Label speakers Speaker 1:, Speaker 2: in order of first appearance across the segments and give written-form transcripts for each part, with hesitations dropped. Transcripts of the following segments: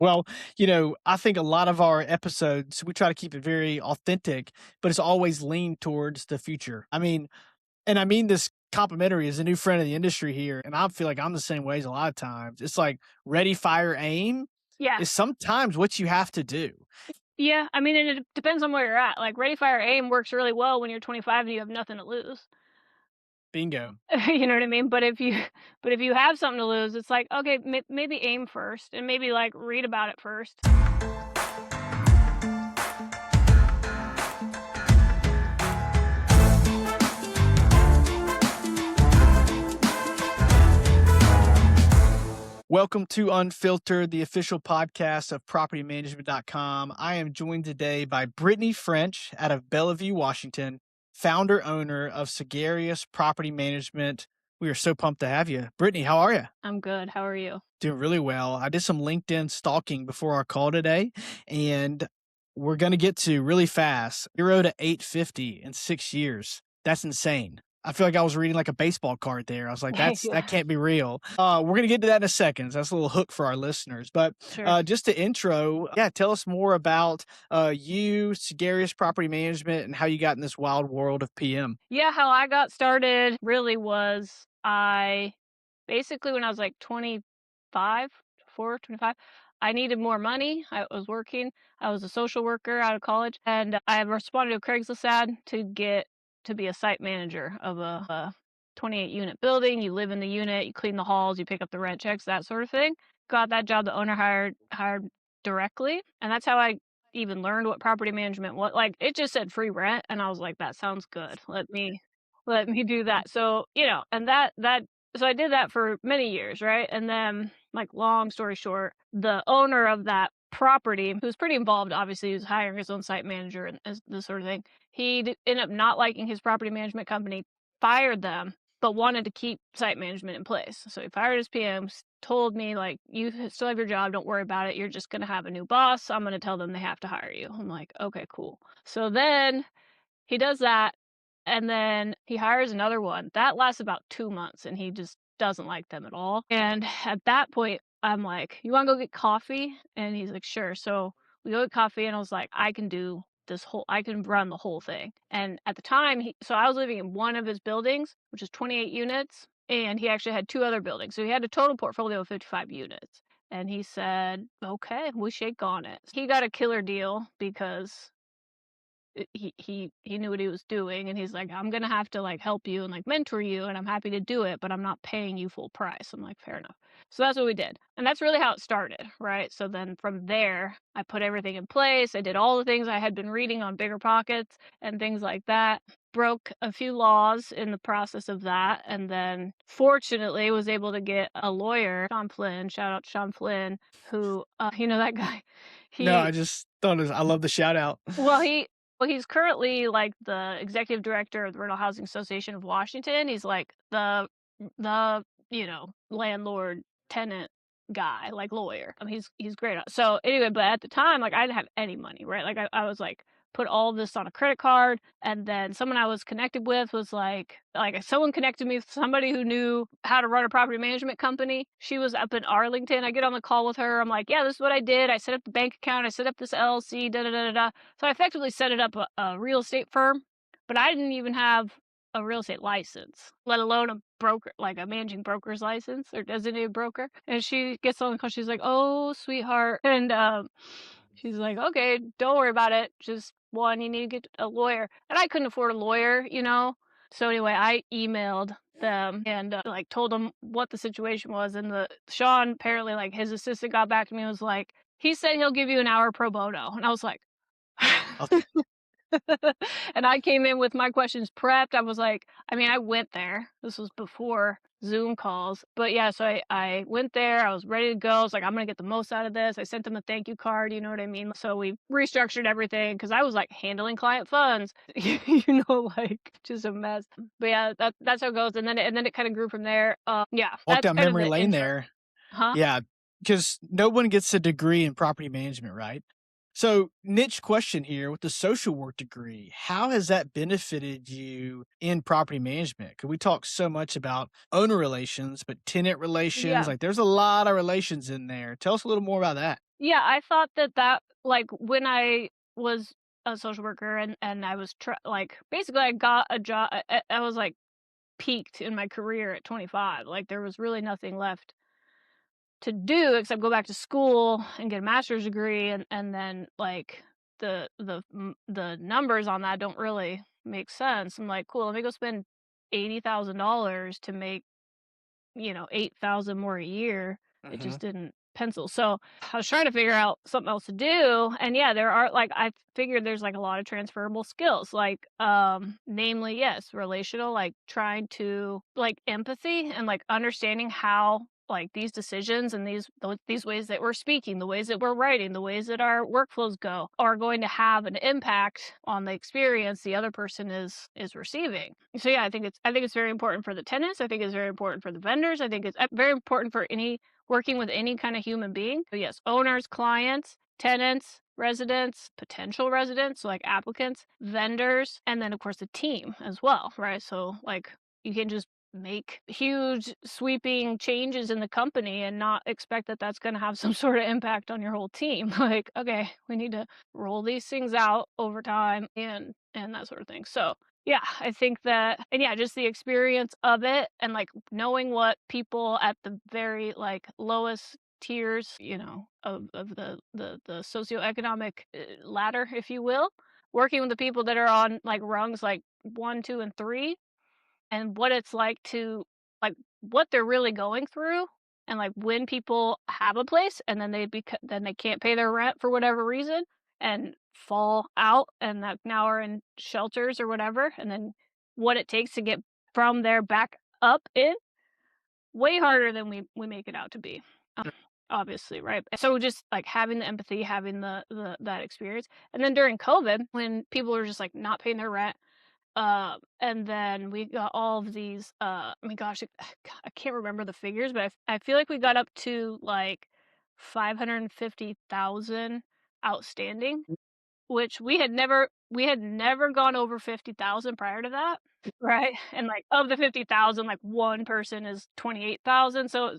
Speaker 1: Well, I think a lot of our episodes, we try to keep it very authentic, but it's always leaned towards the future. And I mean this complimentary as a new friend of the industry here. And I feel like I'm the same ways a lot of times. It's like ready, fire, aim
Speaker 2: Yeah.
Speaker 1: is sometimes what you have to do.
Speaker 2: Yeah, I mean, and it depends on where you're at. Like, ready, fire, aim works really well when you're 25 and you have nothing to lose.
Speaker 1: Bingo.
Speaker 2: You know what I mean? But if you have something to lose, it's like, okay, maybe aim first and maybe, like, read about it first.
Speaker 1: Welcome to Unfiltered, the official podcast of propertymanagement.com. I am joined today by Brittany French out of Bellevue, Washington, founder owner of Sagareus Property Management. We are so pumped to have you. Brittany, how are you?
Speaker 2: I'm good. How are you?
Speaker 1: Doing really well. I did some LinkedIn stalking before our call today, and we're going to get to really fast 0 to 850 in 6 years. That's insane. I feel like I was reading like a baseball card there. I was like, that
Speaker 2: Yeah,
Speaker 1: can't be real. We're going to get to that in a second. So that's a little hook for our listeners. But
Speaker 2: sure.
Speaker 1: just to intro, tell us more about you, Sagareus Property Management, and how you got in this wild world of PM.
Speaker 2: Yeah, how I got started really was I basically when I was like 25, 25, I needed more money. I was working. I was a social worker out of college, and I responded to a Craigslist ad to get to be a site manager of a 28 unit building. You live in the unit, you clean the halls, you pick up the rent checks, that sort of thing. Got that job. The owner hired directly, and that's how I even learned what property management was. Like, it just said free rent, and I was like, that sounds good. Let me do that. So, and that so I did that for many years, right? And then, like, long story short, the owner of that property, who's pretty involved, obviously, he was hiring his own site manager and this sort of thing. He ended up not liking his property management company, fired them, but wanted to keep site management in place. So he fired his PMs, told me, like, you still have your job, don't worry about it. You're just going to have a new boss. I'm going to tell them they have to hire you. I'm like, okay, cool. So then he does that, and then he hires another one. That lasts about 2 months, and he just doesn't like them at all, and at that point, I'm like, "You wanna go get coffee?" And he's like, "Sure." So we go get coffee, and I was like, I can run the whole thing." And at the time, I was living in one of his buildings, which is 28 units, and he actually had 2 other buildings. So he had a total portfolio of 55 units. And he said, "Okay, we shake on it." He got a killer deal because he knew what he was doing, and he's like, "I'm gonna have to, like, help you and, like, mentor you, and I'm happy to do it, but I'm not paying you full price." I'm like, "Fair enough." So that's what we did, and that's really how it started, right? So then from there, I put everything in place. I did all the things I had been reading on BiggerPockets and things like that. Broke a few laws in the process of that, and then fortunately was able to get a lawyer, Sean Flynn, shout out to Sean Flynn, who, you know that guy?
Speaker 1: No,
Speaker 2: He
Speaker 1: I just thought I love the shout out.
Speaker 2: well, he's currently, like, the executive director of the Rental Housing Association of Washington. He's, like, the landlord tenant guy, like, lawyer. He's great. So, anyway, but at the time, like, I didn't have any money, right? Like, I was, like, put all this on a credit card, and then someone I was connected with was someone connected me with somebody who knew how to run a property management company. She was up in Arlington. I get on the call with her. I'm like, "Yeah, this is what I did. I set up the bank account. I set up this LLC, da da da da da." So I effectively set it up a real estate firm, but I didn't even have a real estate license, let alone a broker, like a managing broker's license or designated broker. And she gets on the call. She's like, "Oh, sweetheart," and she's like, "Okay, don't worry about it. Just one, you need to get a lawyer." And I couldn't afford a lawyer, you know. So anyway, I emailed them and like told them what the situation was. And the Sean apparently, like, his assistant got back to me and was like, "He said he'll give you an hour pro bono." And I was like, and I came in with my questions prepped. I was like, I mean, I went there. This was before Zoom calls. But yeah, so I went there. I was ready to go. I was like, I'm going to get the most out of this. I sent them a thank you card. You know what I mean? So we restructured everything because I was like handling client funds, like, just a mess. But yeah, that's how it goes. And then it kind of grew from there. Yeah,
Speaker 1: Walk
Speaker 2: that's
Speaker 1: down
Speaker 2: kind of
Speaker 1: memory
Speaker 2: the
Speaker 1: lane
Speaker 2: intro.
Speaker 1: there.
Speaker 2: Huh?
Speaker 1: Yeah, because no one gets a degree in property management, right? So, niche question here with the social work degree, how has that benefited you in property management? Because we talk so much about owner relations, but tenant relations,
Speaker 2: Yeah.
Speaker 1: like there's a lot of relations in there. Tell us a little more about that.
Speaker 2: Yeah, I thought that like, when I was a social worker and I was like, basically, I got a job. I was, like, peaked in my career at 25, like, there was really nothing left to do except go back to school and get a master's degree, and then, like, the numbers on that don't really make sense. I'm like, "Cool, let me go spend $80,000 to make, 8,000 more a year." It
Speaker 1: Mhm.
Speaker 2: just didn't pencil. So, I was trying to figure out something else to do, and yeah, there are like, I figured there's, like, a lot of transferable skills, like, namely, yes, relational, like, trying to like, empathy and, like, understanding how, like, these decisions and these ways that we're speaking, the ways that we're writing, the ways that our workflows go are going to have an impact on the experience the other person is receiving. So yeah, I think it's very important for the tenants. I think it's very important for the vendors. I think it's very important for any working with any kind of human being. So yes, owners, clients, tenants, residents, potential residents, so like applicants, vendors, and then of course the team as well, right? So like you can just make huge sweeping changes in the company and not expect that that's going to have some sort of impact on your whole team. Like, okay, we need to roll these things out over time and that sort of thing. So yeah, I think that, and yeah, just the experience of it and like knowing what people at the very like lowest tiers, of the socioeconomic ladder, if you will, working with the people that are on like rungs like 1, 2, and 3, and what it's like to like what they're really going through, and like when people have a place and then they can't pay their rent for whatever reason and fall out and that now are in shelters or whatever, and then what it takes to get from there back up in way harder than we make it out to be. Obviously, right? So just like having the empathy, having the that experience. And then during COVID, when people were just like not paying their rent, and then we got all of these, I mean, gosh, I can't remember the figures, but I feel like we got up to like 550,000 outstanding, which we had never gone over 50,000 prior to that, right? And, like, of the 50,000, like, 1 person is 28,000, so,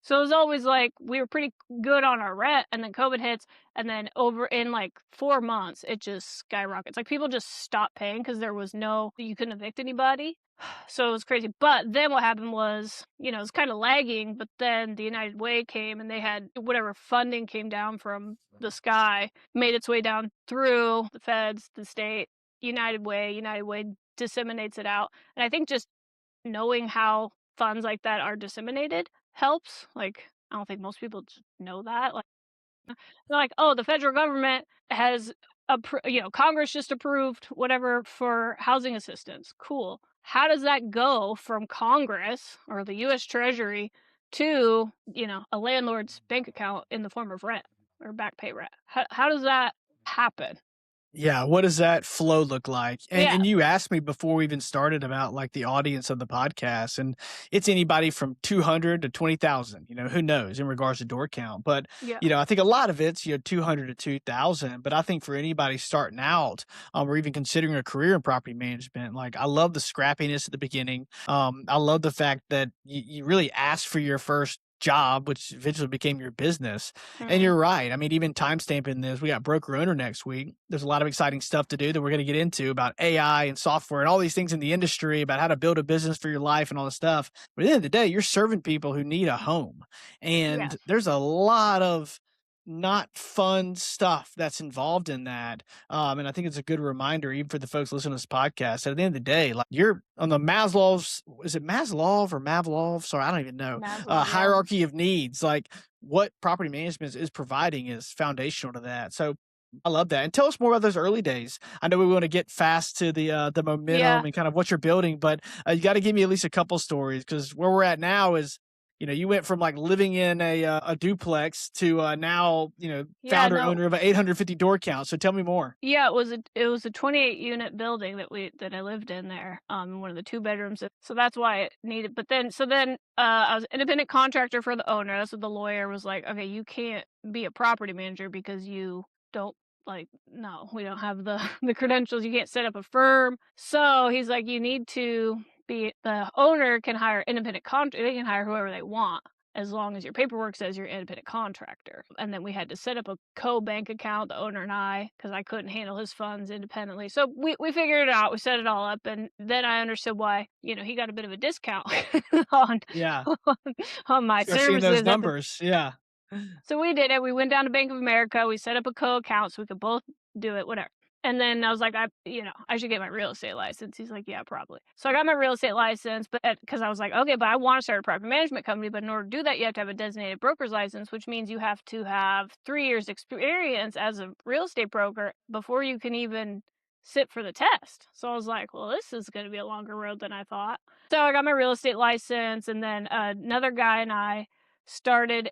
Speaker 2: so it was always, like, we were pretty good on our rent, and then COVID hits, and then over in, like, 4 months, it just skyrockets. Like, people just stopped paying because there was no you couldn't evict anybody. So it was crazy. But then what happened was, it was kind of lagging, but then the United Way came and they had whatever funding came down from the sky, made its way down through the feds, the state, United Way disseminates it out. And I think just knowing how funds like that are disseminated helps. Like, I don't think most people just know that. Like, they're like, "Oh, the federal government has Congress just approved whatever for housing assistance." Cool. How does that go from Congress or the US Treasury to, a landlord's bank account in the form of rent or back pay rent? How does that happen?
Speaker 1: Yeah, what does that flow look like? And
Speaker 2: Yeah,
Speaker 1: and you asked me before we even started about like the audience of the podcast, and it's anybody from 200 to 20,000, who knows in regards to door count. But,
Speaker 2: yeah.
Speaker 1: I think a lot of it's, 200 to 2,000. But I think for anybody starting out, or even considering a career in property management, like I love the scrappiness at the beginning. I love the fact that you really ask for your first job, which eventually became your business. And
Speaker 2: Mhm.
Speaker 1: you're right. I mean, even timestamping this, we got broker owner next week. There's a lot of exciting stuff to do that we're going to get into about AI and software and all these things in the industry about how to build a business for your life and all this stuff. But at the end of the day, you're serving people who need a home. And
Speaker 2: Yes.
Speaker 1: there's a lot of not fun stuff that's involved in that. And I think it's a good reminder, even for the folks listening to this podcast. At the end of the day, like you're on the Maslow's, is it Maslow or Mavlov? Sorry, I don't even know.
Speaker 2: Maslow, yeah.
Speaker 1: Hierarchy of needs. Like what property management is providing is foundational to that. So I love that. And tell us more about those early days. I know we want to get fast to the
Speaker 2: Yeah.
Speaker 1: momentum and kind of what you're building, but you got to give me at least a couple stories because where we're at now is, you went from like living in a duplex to now,
Speaker 2: Yeah,
Speaker 1: founder
Speaker 2: no.
Speaker 1: owner of an 850 door count. So tell me more.
Speaker 2: Yeah, it was a 28 unit building that I lived in there, one of the 2 bedrooms, so that's why it needed, but then, I was an independent contractor for the owner. That's what the lawyer was like, "Okay, you can't be a property manager because you don't, like, no, we don't have the the credentials, you can't set up a firm." So he's like, "You need to be the owner can hire independent they can hire whoever they want." as long as your paperwork says you're an independent contractor. And then we had to set up a co-bank account, the owner and I, because I couldn't handle his funds independently. So we figured it out. We set it all up, and then I understood why, he got a bit of a discount on
Speaker 1: Yeah.
Speaker 2: on, on my
Speaker 1: Especially in those
Speaker 2: services at the.
Speaker 1: numbers. Yeah.
Speaker 2: So we did it. We went down to Bank of America. We set up a co-account so we could both do it, whatever. And then I was like, I should get my real estate license. He's like, yeah, probably. So I got my real estate license, but because I was like, okay, but I want to start a property management company. But in order to do that, you have to have a designated broker's license, which means you have to have 3 years experience as a real estate broker before you can even sit for the test. So I was like, well, this is going to be a longer road than I thought. So I got my real estate license, and then another guy and I started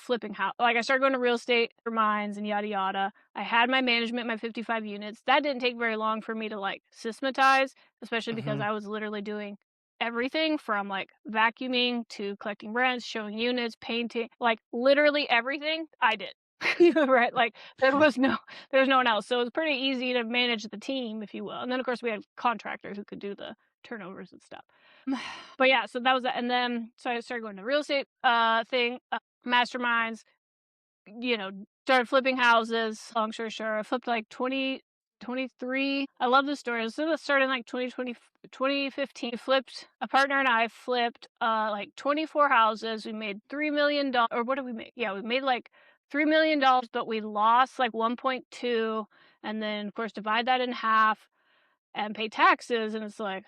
Speaker 2: flipping house. Like, I started going to real estate minds and yada yada. I had my management, my 55 units. That didn't take very long for me to like systematize, especially because
Speaker 1: Mhm.
Speaker 2: I was literally doing everything from like vacuuming to collecting rents, showing units, painting, like literally everything I did. Right? Like there was no one else. So it was pretty easy to manage the team, if you will. And then of course we had contractors who could do the turnovers and stuff. But yeah, so that was that. And then so I started going to real estate thing, masterminds, you know, started flipping houses. Long story short, I flipped like 2023. I love this story. So it started in like 2020, 2015. Flipped, a partner and I flipped like 24 houses. We made $3 million. Or what did we make? Yeah, we made like $3 million, but we lost like 1.2. And then of course divide that in half and pay taxes, and it's like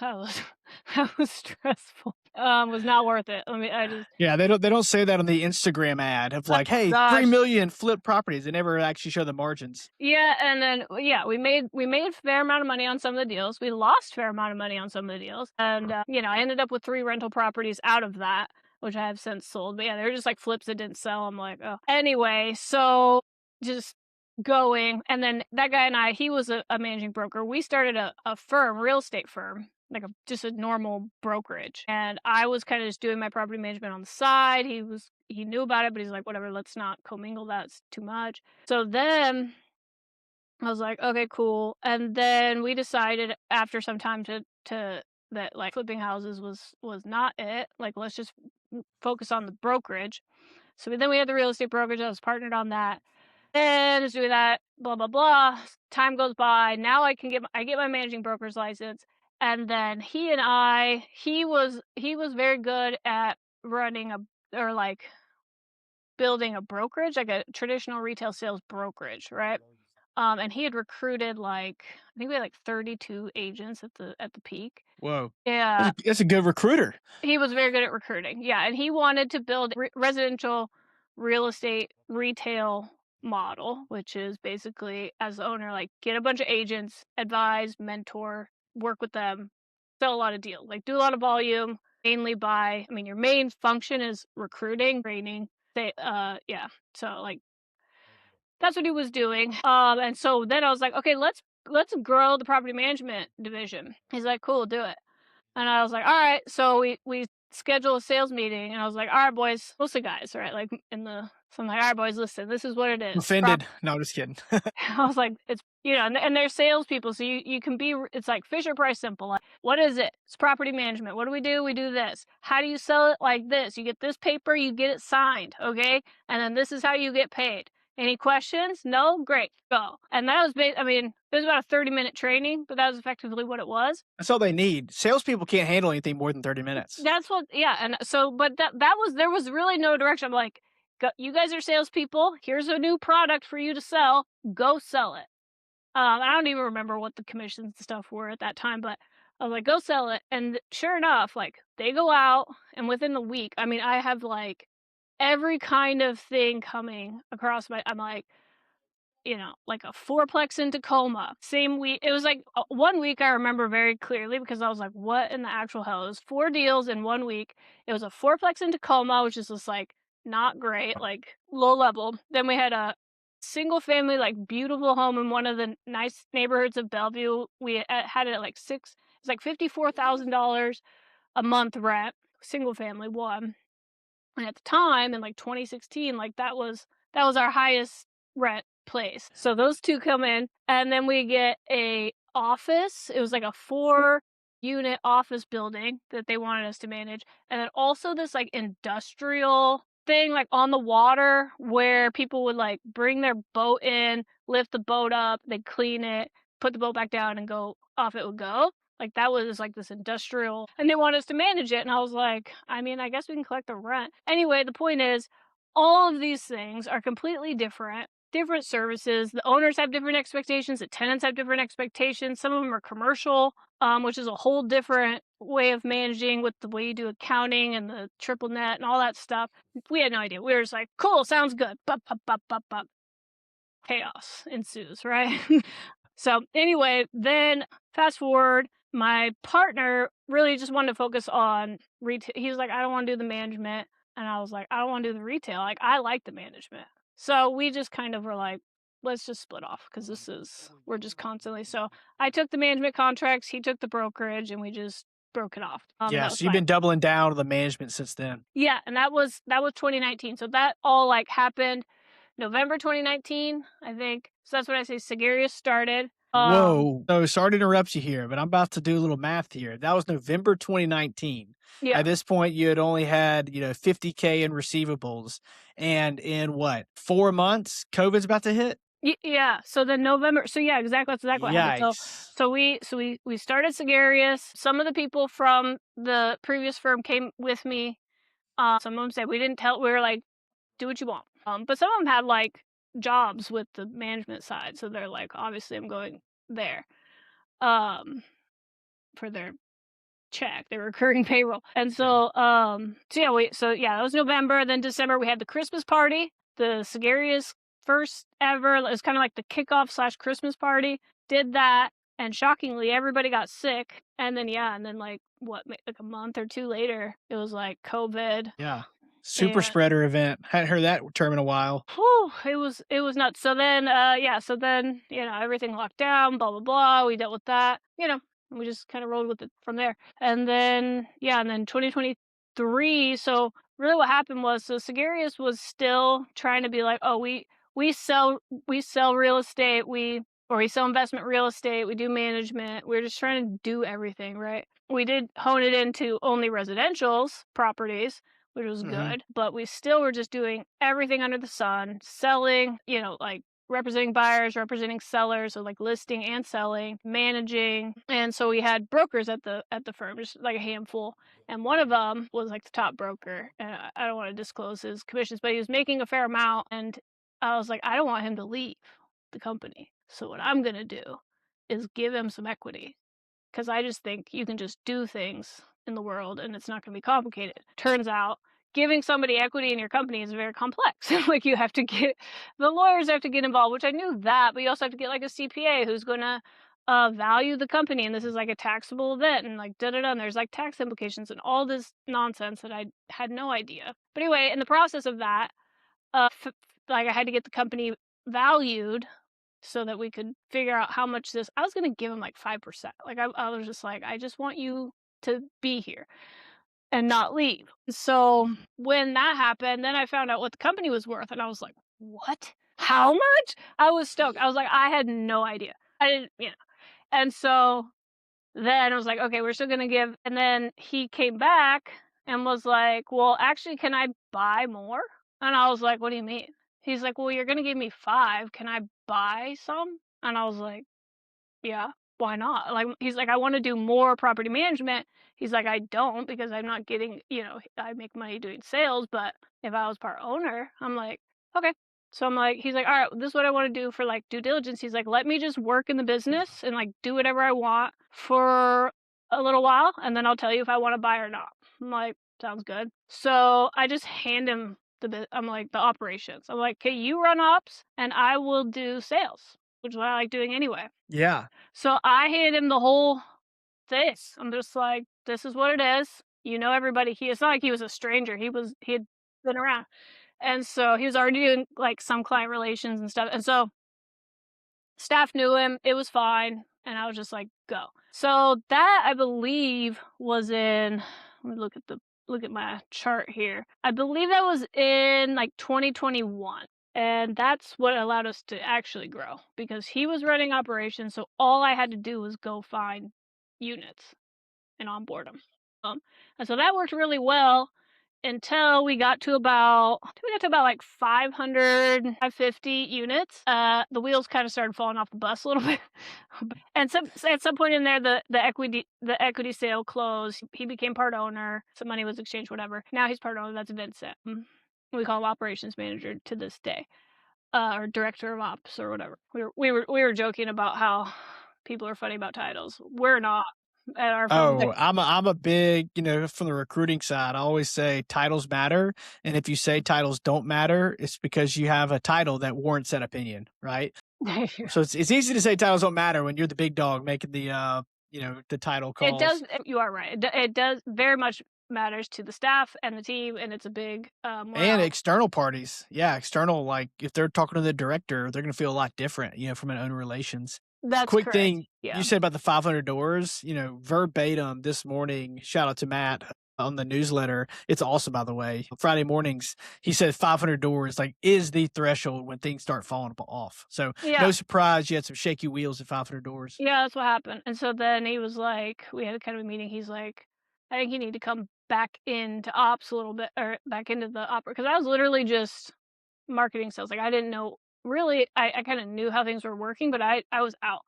Speaker 2: that was that was stressful. Was not worth it. I mean, I just.
Speaker 1: Yeah, they don't say that on the Instagram ad of
Speaker 2: Oh
Speaker 1: like, "Hey,
Speaker 2: gosh.
Speaker 1: 3 million flip properties." They never actually show the margins.
Speaker 2: Yeah, and then yeah, we made a fair amount of money on some of the deals. We lost a fair amount of money on some of the deals, and I ended up with 3 rental properties out of that, which I have since sold. But yeah, they're just like flips that didn't sell. I'm like, oh. Anyway, so just going, and then that guy and I, he was a managing broker. We started a firm, real estate firm, like just a normal brokerage, and I was kind of just doing my property management on the side. He knew about it, but he's like, whatever, let's not commingle that. It's too much. So then I was like, okay, cool. And then we decided after some time to that like flipping houses was not it. Like, let's just focus on the brokerage. So then we had the real estate brokerage. I was partnered on that. Then just doing that, blah blah blah. Time goes by. Now I get my managing broker's license. And then he was very good at running or like building a brokerage, like a traditional retail sales brokerage, right? And he had recruited like I think we had like 32 agents at the peak.
Speaker 1: Whoa,
Speaker 2: Yeah,
Speaker 1: that's a good recruiter.
Speaker 2: he was very good at recruiting. Yeah, and he wanted to build residential real estate retail model, which is basically as the owner, like get a bunch of agents, advise, mentor, work with them, sell a lot of deals, like do a lot of volume, mainly I mean, your main function is recruiting, training. Yeah. So like that's what he was doing. And so then I was like, okay, let's grow the property management division. He's like, cool, do it. And I was like, all right. So we schedule a sales meeting, and I was like, all right, boys, mostly guys, right? Like so I'm like, all right, boys, listen, this is what it is.
Speaker 1: Offended. No, just kidding.
Speaker 2: I was like, it's and they're salespeople, so you can be. It's like Fisher Price simple. Like, what is it? It's property management. What do? We do this. How do you sell it? Like this. You get this paper, you get it signed, okay, and then this is how you get paid. Any questions? No? Great. Go. And that was, I mean, it was about a 30-minute training, but that was effectively what it was.
Speaker 1: That's all they need. Salespeople can't handle anything more than 30 minutes.
Speaker 2: That's what, yeah. And so, but there was really no direction. I'm like, you guys are salespeople. Here's a new product for you to sell. Go sell it. I don't even remember what the commissions and stuff were at that time, but I was like, go sell it. And sure enough, like they go out, and within a week, I mean, I have like every kind of thing coming across I'm like, like a fourplex in Tacoma. Same week. It was like 1 week I remember very clearly because I was like, what in the actual hell? It was 4 deals in 1 week. It was a fourplex in Tacoma, which is just like not great, like low level. Then we had a single family, like beautiful home in one of the nice neighborhoods of Bellevue. We had it at like it's like $54,000 a month rent, single family one. And at the time in like 2016, like that was our highest rent place. So those two come in, and then we get a office. It was like a 4 unit office building that they wanted us to manage, and then also this, like, industrial thing, like, on the water where people would, like, bring their boat in, lift the boat up, they'd clean it, put the boat back down, and go off it would go. Like, that was, like, this industrial and they want us to manage it, and I was like, "I mean, I guess we can collect the rent." Anyway, the point is, all of these things are completely different services. The owners have different expectations, the tenants have different expectations. Some of them are commercial, which is a whole different way of managing with the way you do accounting and the triple net and all that stuff. We had no idea. We were just like, "Cool, sounds good." Bup, bup, bup, bup, bup. Chaos ensues, right? So anyway, then fast forward, my partner really just wanted to focus on retail. He was like, "I don't want to do the management," and I was like, "I don't want to do the retail. Like, I like the management." So we just kind of were like, "Let's just split off because this is we're just constantly." So I took the management contracts, he took the brokerage, and we just broke it off. And
Speaker 1: Yeah,
Speaker 2: that was
Speaker 1: so you've
Speaker 2: fine.
Speaker 1: been doubling down on the management since then.
Speaker 2: Yeah, and that was 2019. So that all like happened November 2019, I think. So that's when I say Sagareus started.
Speaker 1: Whoa. So sorry to interrupt you here, but I'm about to do a little math here. That was November 2019.
Speaker 2: Yeah.
Speaker 1: At this point, you had only had, 50K in receivables. And in what, 4 months, COVID's about to hit?
Speaker 2: Yeah. So then November. So yeah, exactly. That's exactly what happened. So
Speaker 1: Yikes.
Speaker 2: so we so we started Sagareus. Some of the people from the previous firm came with me. Some of them said we didn't tell. We were like, do what you want. But some of them had like jobs with the management side, so they're like, obviously, I'm going there. Um, for their check, their recurring payroll. And so yeah, that was November. Then December we had the Christmas party, the Sagareus first ever. It was kind of like the kickoff slash Christmas party. Did that, and shockingly, everybody got sick. And then like like a month or two later, it was like COVID.
Speaker 1: Yeah. Super
Speaker 2: And
Speaker 1: spreader event. Hadn't heard that term in a while.
Speaker 2: whew, it was nuts. So then, everything locked down, blah blah blah. We dealt with that, we just kind of rolled with it from there. And then 2023. So really, what happened was, so Sagareus was still trying to be like, oh, we sell real estate, we sell investment real estate, we do management. We're just trying to do everything, right? We did hone it into only residential's properties, which was
Speaker 1: Mhm.
Speaker 2: good, but we still were just doing everything under the sun, selling, like representing buyers, representing sellers, so like listing and selling, managing. And so we had brokers at the firm, just like a handful. And one of them was like the top broker. And I don't want to disclose his commissions, but he was making a fair amount. And I was like, I don't want him to leave the company. So what I'm going to do is give him some equity, because I just think you can just do things in the world and it's not going to be complicated. Turns out giving somebody equity in your company is very complex. Like, you have to get the lawyers have to get involved, which I knew that, but you also have to get like a CPA who's going to value the company, and this is like a taxable event, and like da da da. And there's like tax implications and all this nonsense that I had no idea. But anyway, in the process of that, like I had to get the company valued so that we could figure out how much this. I was gonna give him like 5%. Like I was just like, I just want you to be here and not leave. So when that happened, then I found out what the company was worth, and I was like, what? How much? I was stoked. I was like, I had no idea. I didn't. And so then I was like, okay, we're still gonna give. And then he came back and was like, well, actually, can I buy more? And I was like, what do you mean? He's like, well, you're gonna give me 5. Can I buy some? And I was like, yeah, why not? Like, he's like, I want to do more property management. He's like, I don't, because I'm not getting, I make money doing sales, but if I was part owner, I'm like, okay. So I'm like, he's like, all right, this is what I want to do for like due diligence. He's like, let me just work in the business and like do whatever I want for a little while, and then I'll tell you if I want to buy or not. I'm like, sounds good. So I just hand him I'm like, the operations. I'm like, okay, you run ops and I will do sales, which is what I like doing anyway.
Speaker 1: Yeah.
Speaker 2: So I hand him the whole thing. I'm just like, this is what it is. You know everybody. It's not like he was a stranger. He had been around. And so he was already doing like some client relations and stuff. And so staff knew him. It was fine. And I was just like, go. So that, I believe, was in, let me look at my chart here. I believe that was in like 2021. And that's what allowed us to actually grow, because he was running operations. So all I had to do was go find units. and onboard them. And so that worked really well until we got to about like 500, 550 units. The wheels kind of started falling off the bus a little bit. And at some point in there, the equity sale closed. He became part owner. Some money was exchanged, whatever. Now he's part owner. That's Vincent. We call him operations manager to this day, or director of ops or whatever. We were joking about how people are funny about titles. We're not at our firm.
Speaker 1: Oh, I'm a big, from the recruiting side, I always say titles matter, and if you say titles don't matter, it's because you have a title that warrants that opinion, right? So it's easy to say titles don't matter when you're the big dog making the title
Speaker 2: It
Speaker 1: calls.
Speaker 2: does. You are right. It does very much matters to the staff and the team, and it's a big
Speaker 1: And
Speaker 2: morale.
Speaker 1: external parties. Yeah, external, like if they're talking to the director, they're gonna feel a lot different, from an owner relations.
Speaker 2: That's
Speaker 1: Quick
Speaker 2: correct.
Speaker 1: thing you
Speaker 2: Yeah.
Speaker 1: said about the 500 doors, verbatim this morning, shout out to Matt on the newsletter. It's awesome, by the way. Friday mornings, he said 500 doors like is the threshold when things start falling off. So
Speaker 2: Yeah.
Speaker 1: no surprise you had some shaky wheels at 500 doors.
Speaker 2: Yeah, that's what happened. And so then he was like, we had kind of a meeting. He's like, I think you need to come back into ops a little bit, or back into the opera, because I was literally just marketing sales. Like I didn't know really. I kind of knew how things were working, but I was out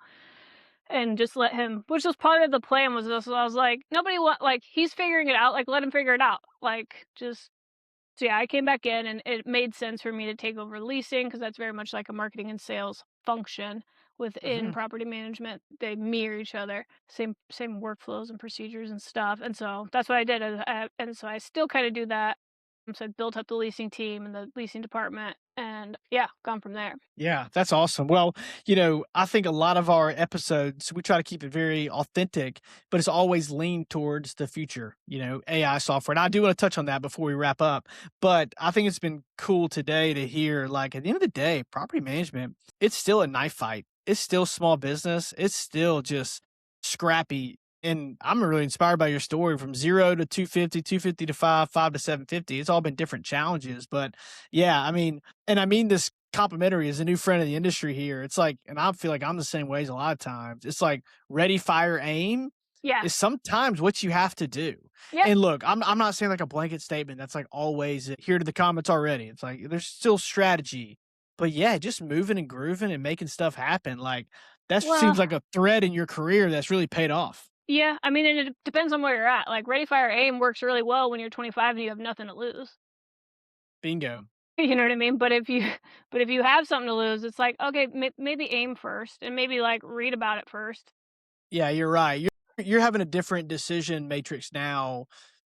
Speaker 2: and just let him. Which was part of the plan. Was this? I was like, nobody want like he's figuring it out. Like let him figure it out. Like just so yeah, I came back in and it made sense for me to take over leasing because that's very much like a marketing and sales function within
Speaker 1: Mhm.
Speaker 2: property management. They mirror each other, same workflows and procedures and stuff. And so that's what I did. And so I still kind of do that. So I built up the leasing team and the leasing department, and yeah, gone from there.
Speaker 1: Yeah, that's awesome. Well, I think a lot of our episodes, we try to keep it very authentic, but it's always leaned towards the future, AI software. And I do want to touch on that before we wrap up. But I think it's been cool today to hear, like, at the end of the day, property management, it's still a knife fight. It's still small business. It's still just scrappy. And I'm really inspired by your story from 0 to 250, 250 to 5, 5 to 750. It's all been different challenges. But yeah, and I mean this complimentary as a new friend of the industry here. It's like, and I feel like I'm the same ways a lot of times. It's like ready, fire, aim
Speaker 2: Yeah.
Speaker 1: is sometimes what you have to do.
Speaker 2: Yep.
Speaker 1: And look, I'm not saying like a blanket statement that's like always here to the comments already. It's like there's still strategy, but yeah, just moving and grooving and making stuff happen. Like that seems
Speaker 2: Well,
Speaker 1: like a thread in your career that's really paid off.
Speaker 2: yeah. I mean, and it depends on where you're at. Like ready, fire, aim works really well when you're 25 and you have nothing to lose.
Speaker 1: Bingo.
Speaker 2: You know what I mean? But if you but if you have something to lose, it's like, okay, maybe aim first and maybe, like, read about it first.
Speaker 1: Yeah, you're right. You're having a different decision matrix now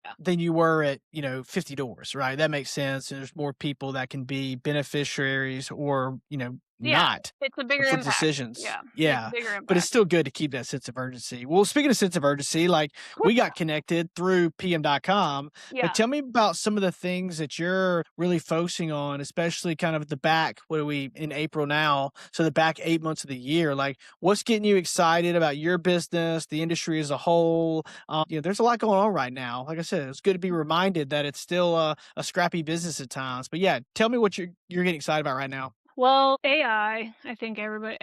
Speaker 2: Yeah.
Speaker 1: than you were at, 50 doors, right? That makes sense. And there's more people that can be beneficiaries or,
Speaker 2: Yeah,
Speaker 1: not
Speaker 2: it's a bigger
Speaker 1: for
Speaker 2: impact.
Speaker 1: decisions.
Speaker 2: Yeah, makes a
Speaker 1: Yeah.
Speaker 2: bigger
Speaker 1: But it's
Speaker 2: impact.
Speaker 1: still good to keep that sense of urgency. Well, speaking of sense of urgency, like we got connected through PM.com, but
Speaker 2: Yeah.
Speaker 1: tell me about some of the things that you're really focusing on, especially kind of the back, what are we in April now? So the back 8 months of the year, like what's getting you excited about your business, the industry as a whole? There's a lot going on right now. Like I said, it's good to be reminded that it's still a scrappy business at times. But yeah, tell me what you're getting excited about right now.
Speaker 2: Well, I think everybody's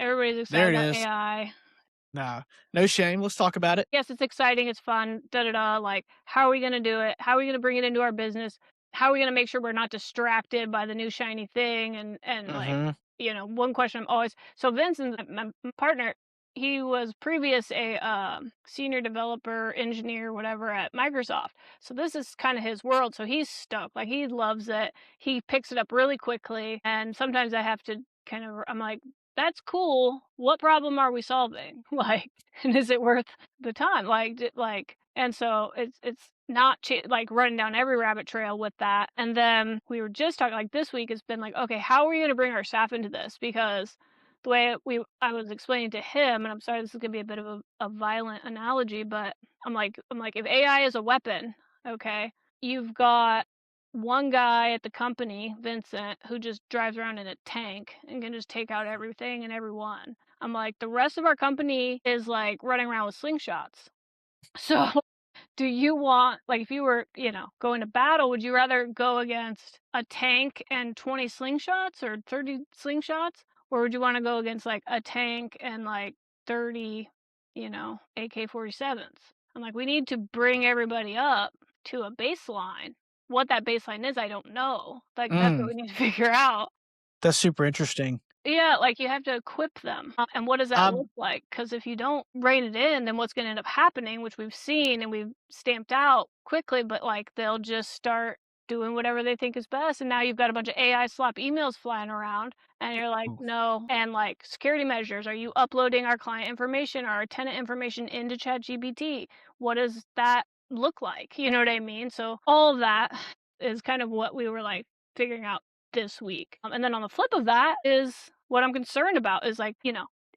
Speaker 1: There
Speaker 2: excited
Speaker 1: it
Speaker 2: about
Speaker 1: is.
Speaker 2: AI.
Speaker 1: Nah, no shame. Let's talk about it.
Speaker 2: Yes, it's exciting, it's fun, da da da. Like, how are we gonna do it? How are we gonna bring it into our business? How are we gonna make sure we're not distracted by the new shiny thing? And like,
Speaker 1: Hmm.
Speaker 2: one question I'm always so Vincent, my partner, he was previous a senior developer, engineer, whatever at Microsoft. So this is kind of his world. So he's stoked. Like he loves it. He picks it up really quickly. And sometimes I have to I'm like, that's cool. What problem are we solving? Like, and is it worth the time? And so it's not like running down every rabbit trail with that. And then we were just talking like this week has been like, okay, how are we going to bring our staff into this? Because the way I was explaining to him, and I'm sorry, this is going to be a bit of a violent analogy, but I'm like, if AI is a weapon, okay, you've got one guy at the company, Vincent, who just drives around in a tank and can just take out everything and everyone. I'm like, the rest of our company is like running around with slingshots. So, do you want, like, if you were, going to battle, would you rather go against a tank and 20 slingshots or 30 slingshots? Or would you want to go against like a tank and like 30, AK 47s? I'm like, we need to bring everybody up to a baseline. What that baseline is, I don't know. Like, that's what
Speaker 1: Mm,
Speaker 2: we need to figure out.
Speaker 1: that's super interesting.
Speaker 2: Yeah, like, you have to equip them, and what does that
Speaker 1: Um,
Speaker 2: look like? Because if you don't rein it in, then what's gonna end up happening, which we've seen and we've stamped out quickly, but, like, they'll just start doing whatever they think is best, and now you've got a bunch of AI slop emails flying around, and you're like,
Speaker 1: Oof.
Speaker 2: "No." And, like, security measures, are you uploading our client information or our tenant information into ChatGPT? What does that look like? You know what I mean? So, all of that is kind of what we were, like, figuring out this week. And then on the flip of that is what I'm concerned about is like,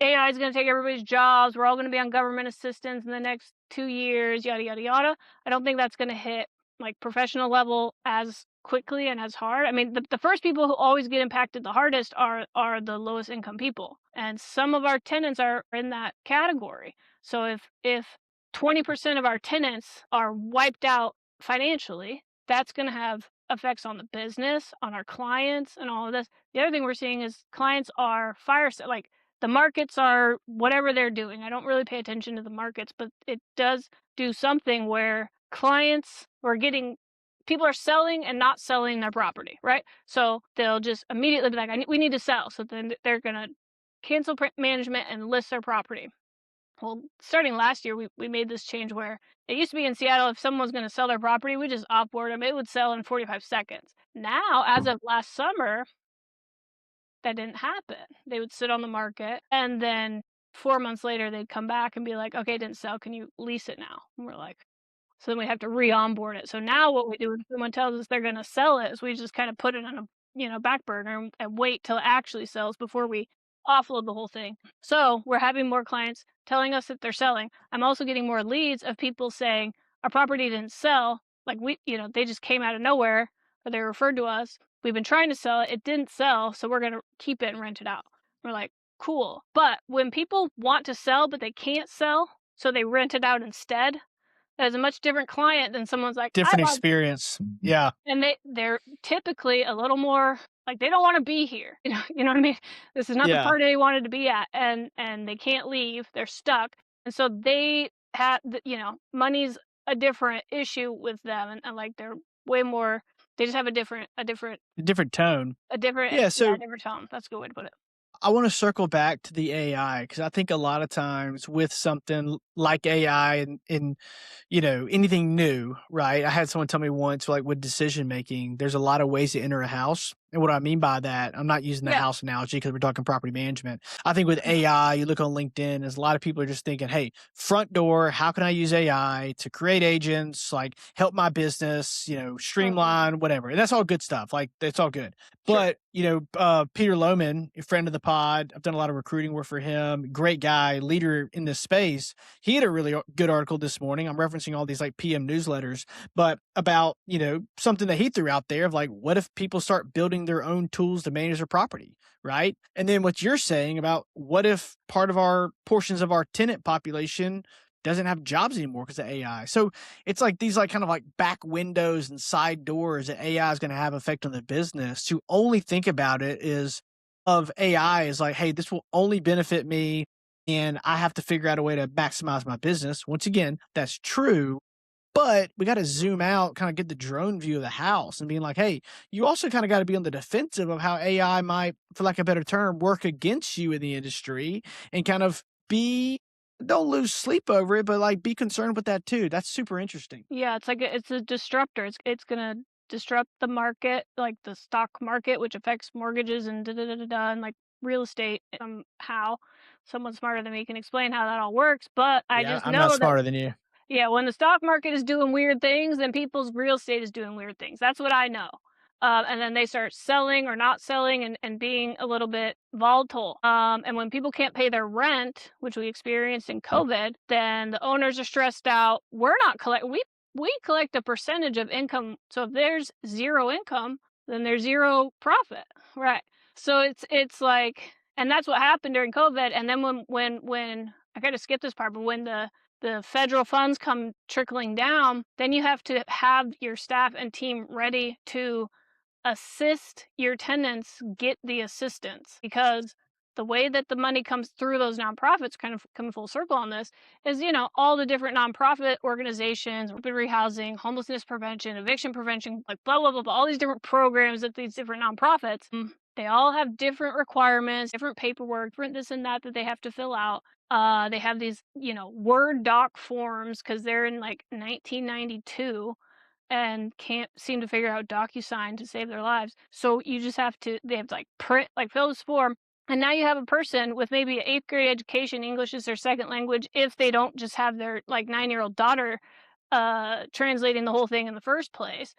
Speaker 2: AI is going to take everybody's jobs. We're all going to be on government assistance in the next 2 years, yada, yada, yada. I don't think that's going to hit like professional level as quickly and as hard. I mean, the first people who always get impacted the hardest are the lowest income people. And some of our tenants are in that category. So if 20% of our tenants are wiped out financially, that's going to have effects on the business, on our clients, and all of this. The other thing we're seeing is clients are like the markets are whatever they're doing. I don't really pay attention to the markets, but it does do something where clients are getting people are selling and not selling their property, right? So they'll just immediately be like, we need to sell. So then they're going to cancel management and list their property. Well, starting last year, we made this change where it used to be in Seattle, if someone was going to sell their property, we just offboard them. It would sell in 45 seconds. Now, as of last summer, that didn't happen. They would sit on the market, and then 4 months later, they'd come back and be like, okay, it didn't sell. Can you lease it now? And we're like, so then we have to re-onboard it. So now what we do when someone tells us they're going to sell it is we just kind of put it on a back burner and wait till it actually sells before we offload the whole thing. So we're having more clients telling us that they're selling. I'm also getting more leads of people saying our property didn't sell. Like they just came out of nowhere or they referred to us. We've been trying to sell it. It didn't sell. So we're going to keep it and rent it out. We're like, cool. But when people want to sell, but they can't sell, so they rent it out instead, that is a much different client than someone's like, I
Speaker 1: Different
Speaker 2: love,
Speaker 1: experience. Yeah.
Speaker 2: and they're typically a little more like they don't want to be here. You know what I mean? This is not the
Speaker 1: Yeah.
Speaker 2: party they wanted to be at, and they can't leave. They're stuck, and so they had money's a different issue with them, and like they're way more. They just have
Speaker 1: Different tone.
Speaker 2: a different
Speaker 1: Yeah.
Speaker 2: yeah,
Speaker 1: So
Speaker 2: different tone. That's a good way to put it.
Speaker 1: I want to circle back to the AI because I think a lot of times with something like AI and anything new, right? I had someone tell me once, like with decision making, there's a lot of ways to enter a house. And what I mean by that, I'm not using the
Speaker 2: Yeah.
Speaker 1: house analogy because we're talking property management. I think with AI, you look on LinkedIn, there's a lot of people are just thinking, hey, front door, how can I use AI to create agents, like help my business,
Speaker 2: Mhm.
Speaker 1: streamline, whatever. And that's all good stuff. Like, that's all good.
Speaker 2: Sure.
Speaker 1: But, Peter Lohman, a friend of the pod, I've done a lot of recruiting work for him, great guy, leader in this space. He had a really good article this morning. I'm referencing all these like PM newsletters, but about, something that he threw out there of like, what if people start building their own tools to manage their property? Right. And then what you're saying about what if part of our portions of our tenant population doesn't have jobs anymore because of AI. So it's like these like kind of like back windows and side doors that AI is going to have effect on the business. To only think about it is of AI is like, hey, this will only benefit me and I have to figure out a way to maximize my business. Once again, that's true, but we got to zoom out, kind of get the drone view of the house and being like, hey, you also kind of got to be on the defensive of how AI might, for lack of a better term, work against you in the industry and kind of be, don't lose sleep over it, but like be concerned with that too. That's super interesting.
Speaker 2: Yeah, it's like it's a disruptor. It's gonna disrupt the market, like the stock market, which affects mortgages and da da da da da, and like real estate. How someone smarter than me can explain how that all works, but I
Speaker 1: Yeah,
Speaker 2: just
Speaker 1: I'm not
Speaker 2: know that
Speaker 1: smarter than you.
Speaker 2: yeah, when the stock market is doing weird things, then people's real estate is doing weird things. That's what I know. And then they start selling or not selling and being a little bit volatile. And when people can't pay their rent, which we experienced in COVID, then the owners are stressed out. We're not collect we collect a percentage of income. So if there's zero income, then there's zero profit. Right. So it's like, and that's what happened during COVID. And then when I gotta skip this part, but when the federal funds come trickling down, then you have to have your staff and team ready to assist your tenants get the assistance because the way that the money comes through those nonprofits, kind of coming full circle on this, is, all the different nonprofit organizations, urban rehousing, homelessness prevention, eviction prevention, like blah, blah, blah, blah, all these different programs that these different nonprofits, they all have different requirements, different paperwork, different this and that they have to fill out. They have these, Word doc forms because they're in like 1992 and can't seem to figure out DocuSign to save their lives. So you just have to, they have to like print, like fill this form. And now you have a person with maybe an eighth grade education, English is their second language, if they don't just have their like 9-year-old daughter translating the whole thing in the first place,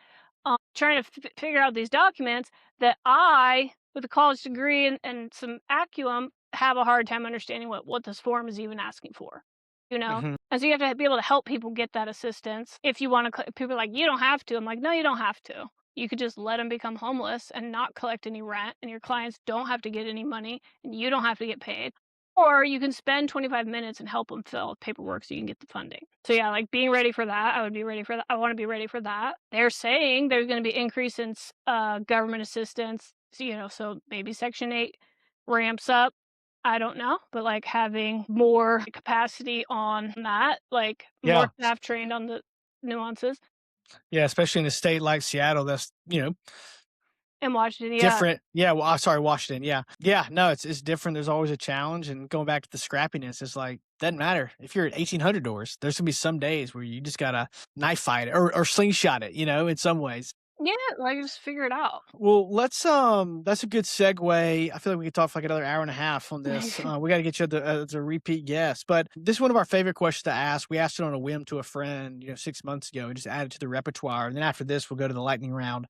Speaker 2: trying to figure out these documents that I, with a college degree and some acumen, have a hard time understanding what this form is even asking for, you know?
Speaker 1: Mhm.
Speaker 2: And so you have to be able to help people get that assistance. If you want to, people are like, you don't have to. I'm like, no, you don't have to. You could just let them become homeless and not collect any rent, and your clients don't have to get any money, and you don't have to get paid. Or you can spend 25 minutes and help them fill out paperwork so you can get the funding. So yeah, like being ready for that, I would be ready for that. I want to be ready for that. They're saying there's going to be increase in government assistance, so maybe Section 8 ramps up. I don't know, but like having more capacity on that, like more
Speaker 1: Yeah.
Speaker 2: staff trained on the nuances
Speaker 1: Yeah, especially in a state like Seattle, that's,
Speaker 2: in Washington. Yeah,
Speaker 1: different. Yeah, well, sorry, Washington. Yeah. Yeah, no, it's different. There's always a challenge, and going back to the scrappiness, it's like, doesn't matter. If you're at 1,800 doors, there's gonna be some days where you just gotta knife fight it or slingshot it, in some ways.
Speaker 2: yeah, like just figure it out.
Speaker 1: Well, let's that's a good segue. I feel like we could talk for like another hour and a half on this. We got to get you as a repeat guest, but this is one of our favorite questions to ask. We asked it on a whim to a friend, 6 months ago, and just added to the repertoire. And then after this, we'll go to the lightning round.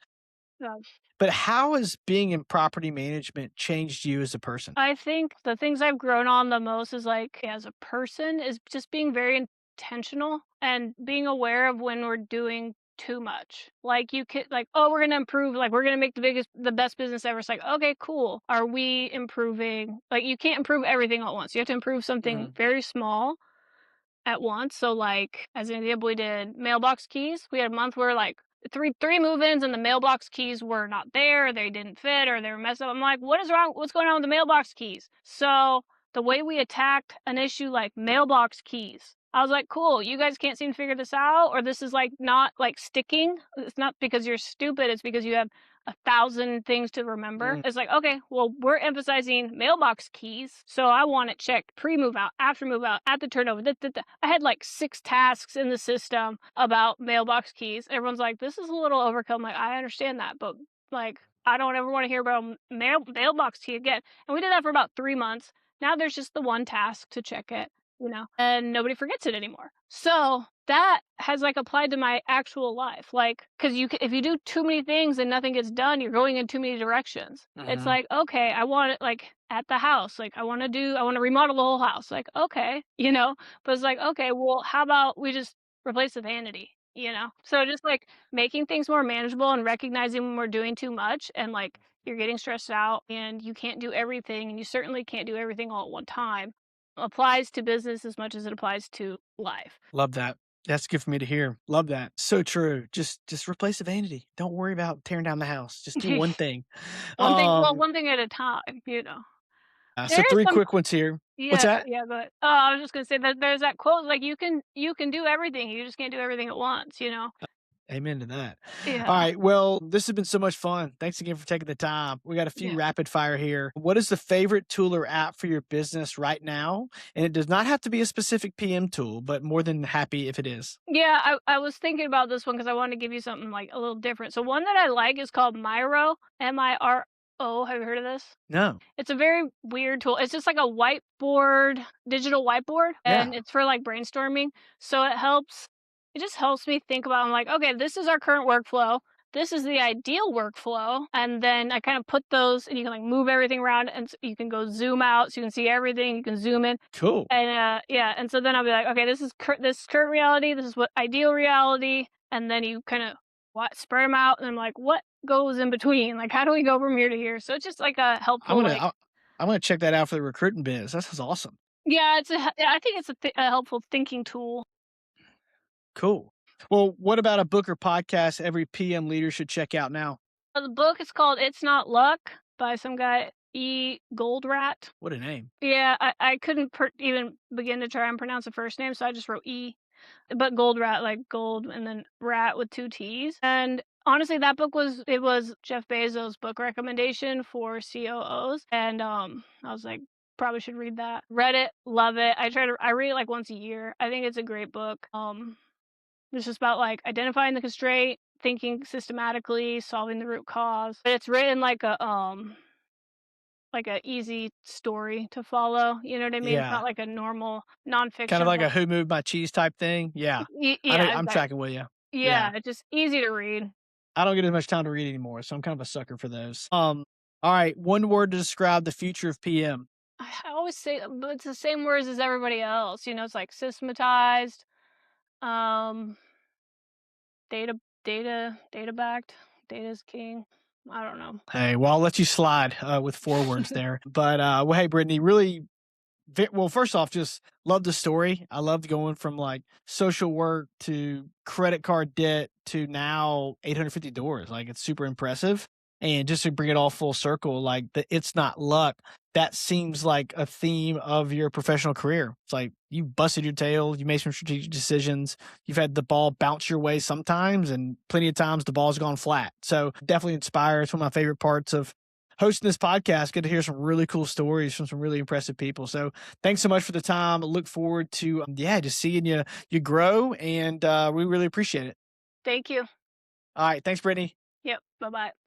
Speaker 2: Yeah.
Speaker 1: But how has being in property management changed you as a person?
Speaker 2: I think the things I've grown on the most is like as a person is just being very intentional and being aware of when we're doing too much. Like you could like, oh, we're gonna improve, like we're gonna make the best business ever. It's like, okay, cool. Are we improving? Like you can't improve everything at once. You have to improve something
Speaker 1: Mhm.
Speaker 2: very small at once. So like as an example, we did mailbox keys. We had a month where like three move-ins and the mailbox keys were not there, they didn't fit, or they were messed up. I'm like, what is wrong? What's going on with the mailbox keys? So the way we attacked an issue like mailbox keys, I was like, cool, you guys can't seem to figure this out, or this is like not like sticking. It's not because you're stupid, it's because you have 1,000 things to remember.
Speaker 1: Mm.
Speaker 2: It's like, okay, well, we're emphasizing mailbox keys. So I want it checked pre-move out, after move out, at the turnover. I had like 6 tasks in the system about mailbox keys. Everyone's like, this is a little overkill. I'm like, I understand that, but like, I don't ever want to hear about mailbox key again. And we did that for about 3 months. Now there's just the one task to check it, and nobody forgets it anymore. So that has like applied to my actual life, like because if you do too many things and nothing gets done, you're going in too many directions. It's
Speaker 1: Mhm.
Speaker 2: like, okay, I want it like at the house, like I want to remodel the whole house, like okay, but it's like, okay, well, how about we just replace the vanity, so just like making things more manageable and recognizing when we're doing too much and like you're getting stressed out and you can't do everything and you certainly can't do everything all at one time applies to business as much as it applies to life.
Speaker 1: Love that. That's good for me to hear. Love that. So true. Just replace the vanity. Don't worry about tearing down the house. Just do one thing. Um,
Speaker 2: One thing at a time.
Speaker 1: so
Speaker 2: There is
Speaker 1: three
Speaker 2: some
Speaker 1: quick ones here. What's
Speaker 2: yeah,
Speaker 1: that?
Speaker 2: yeah, but I was just gonna say that there's that quote, like, you can do everything, you just can't do everything at once.
Speaker 1: Amen to that. All
Speaker 2: Yeah.
Speaker 1: right. Well, this has been so much fun. Thanks again for taking the time. We got a few
Speaker 2: Yeah.
Speaker 1: rapid fire here. What is the favorite tool or app for your business right now? And it does not have to be a specific PM tool, but more than happy if it is.
Speaker 2: Yeah, I was thinking about this one because I wanted to give you something, like, a little different. So one that I like is called Miro, Miro. Have you heard of this?
Speaker 1: No.
Speaker 2: It's a very weird tool. It's just like a whiteboard, digital whiteboard,
Speaker 1: Yeah.
Speaker 2: and it's for like brainstorming. So it just helps me think about, I'm like, okay, this is our current workflow. This is the ideal workflow. And then I kind of put those and you can like move everything around and you can go zoom out so you can see everything. You can zoom in.
Speaker 1: Cool.
Speaker 2: And yeah, and so then I'll be like, okay, this is current reality. This is what ideal reality. And then you kind of spread them out, and I'm like, what goes in between? Like, how do we go from here to here? So it's just like a
Speaker 1: I'm
Speaker 2: helpful,
Speaker 1: gonna
Speaker 2: like,
Speaker 1: I, I'm gonna check that out for the recruiting biz. That sounds awesome.
Speaker 2: yeah, I think it's a helpful thinking tool.
Speaker 1: Cool. Well, what about a book or podcast every PM leader should check out now?
Speaker 2: The book is called "It's Not Luck" by some guy. Gold Rat.
Speaker 1: What a name.
Speaker 2: Yeah, I couldn't even begin to try and pronounce the first name, so I just wrote E. But Gold Rat, like gold and then rat with 2 T's. And honestly, that book was Jeff Bezos' book recommendation for COOs, and, I was like, "Probably should read that." Read it, love it. I read it, like, once a year. I think it's a great book. It's just about, like, identifying the constraint, thinking systematically, solving the root cause. But it's written like a easy story to follow, you know what I mean? It's
Speaker 1: Yeah.
Speaker 2: not like a normal
Speaker 1: Kind of
Speaker 2: nonfiction
Speaker 1: like
Speaker 2: book.
Speaker 1: a Who Moved My Cheese type thing. Yeah.
Speaker 2: Yeah,
Speaker 1: I'm
Speaker 2: exactly.
Speaker 1: tracking with you.
Speaker 2: Yeah,
Speaker 1: Yeah.
Speaker 2: it's just easy to read.
Speaker 1: I don't get as much time to read anymore, so I'm kind of a sucker for those. All right, one word to describe the future of PM.
Speaker 2: I always say but it's the same words as everybody else, you know, it's like systematized, um, data backed, data's king. I don't know.
Speaker 1: Hey, well, I'll let you slide with 4 words there. But well, hey, Brittany, really well, first off, just love the story. I loved going from like social work to credit card debt to now 850 doors. Like it's super impressive. And just to bring it all full circle, like the it's not luck. That seems like a theme of your professional career. It's like you busted your tail, you made some strategic decisions, you've had the ball bounce your way sometimes, and plenty of times the ball's gone flat. So definitely inspires. One of my favorite parts of hosting this podcast. Good to hear some really cool stories from some really impressive people. So thanks so much for the time. I look forward to yeah, just seeing you grow, and we really appreciate it.
Speaker 2: Thank you.
Speaker 1: All right, thanks, Brittany.
Speaker 2: Yep, bye-bye.